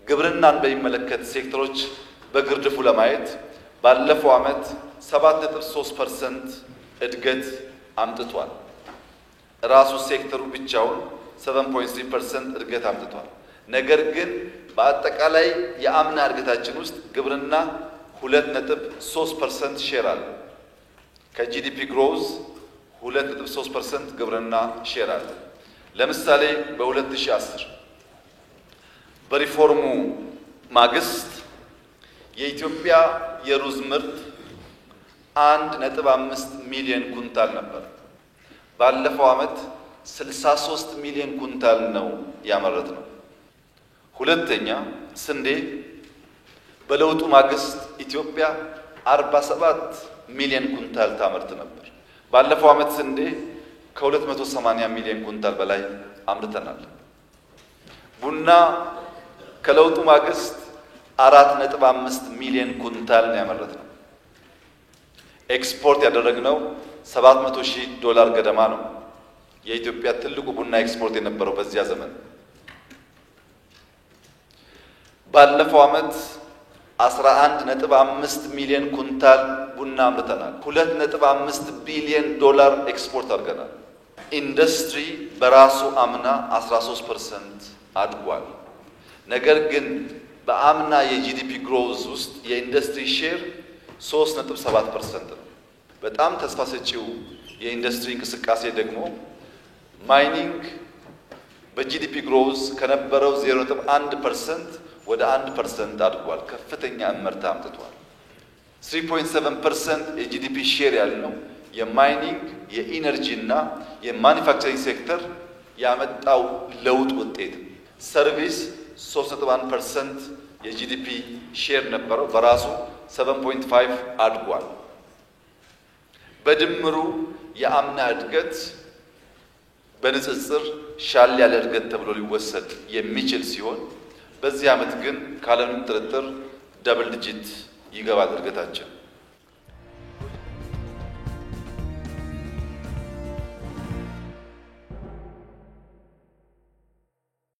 ግብርናን በሚመለከት ሴክተሮች በግርድፉ ለማየት ባለፈው ዓመት 7.3% እድገት አምጥቷል። ራሱ ሴክተሩ ብቻውን 7.3% እድገት አምጥቷል። ነገር ግን በአጠቃላይ የአምና እድገታችን ውስጥ ግብርና 2.3% ሼር አለ። ከጂዲፒ ግሮዝ 2.3% ግብርና ሼር አለ። ለምሳሌ በ2010 በሪፎርሙ ማግስት የኢትዮጵያ የሩዝ ምርት 1.5 ሚሊዮን ኩንታል ነበር። ባለፈው ዓመት 63 ሚሊዮን ኩንታል ነው ያመረትነው። ሁለተኛ ስንዴ በለውጡ ማግስት ኢትዮጵያ 47 ሚሊዮን ኩንታል ታመርት ነበር። ባለፈው ዓመት ስንዴ ከ280 ሚሊዮን ኩንታል በላይ አምርተናል። ቡና ከለውጡ ማግስት 4.5 ሚሊዮን ኩንታል ነው ያመረትነው። ኤክስፖርት ያደረግነው $700,000 ገደማ ነው። የኢትዮጵያ ትልቁ ቡና ኤክስፖርት የነበረው በዚያ ዘመን። ባለፈው ዓመት 11.5 ሚሊዮን ኩንታል ቡና አምርተናል። $2.5 ቢሊዮን ኤክስፖርት አድርገናል። ኢንዱስትሪ በራሱ አምና 13% አድጓል። ነገር ግን በአምና የጂዲፒ ግሮዝ ውስጥ የኢንዱስትሪ ሼር 3.7% ነው። በጣም ተስፋ ሰጪው የኢንዱስትሪ እንቅስቃሴ ደግሞ ማይኒንግ በጂዲፒ ግሮዝ ከነበረው 0.1% ወደ 1% አድጓል። ከፍተኛ እመርታ አምጥቷል። 3.7% የጂዲፒ ሼር ያለው የማይኒንግ የኢነርጂ እና የማኒፋክቸሪንግ ሴክተር ያመጣው ለውጥ ውጤት። ሰርቪስ 3.1% የጂዲፒ ሼር ነበረው፣ በራሱ 7.5 አድጓል። በድምሩ የአምና እድገት በንጽጽር ሻል ያለ እድገት ተብሎ ሊወሰድ የሚችል ሲሆን በዚህ ዓመት ግን ካለምንም ጥርጥር ደብል ዲጂት ይገባል እድገታችን።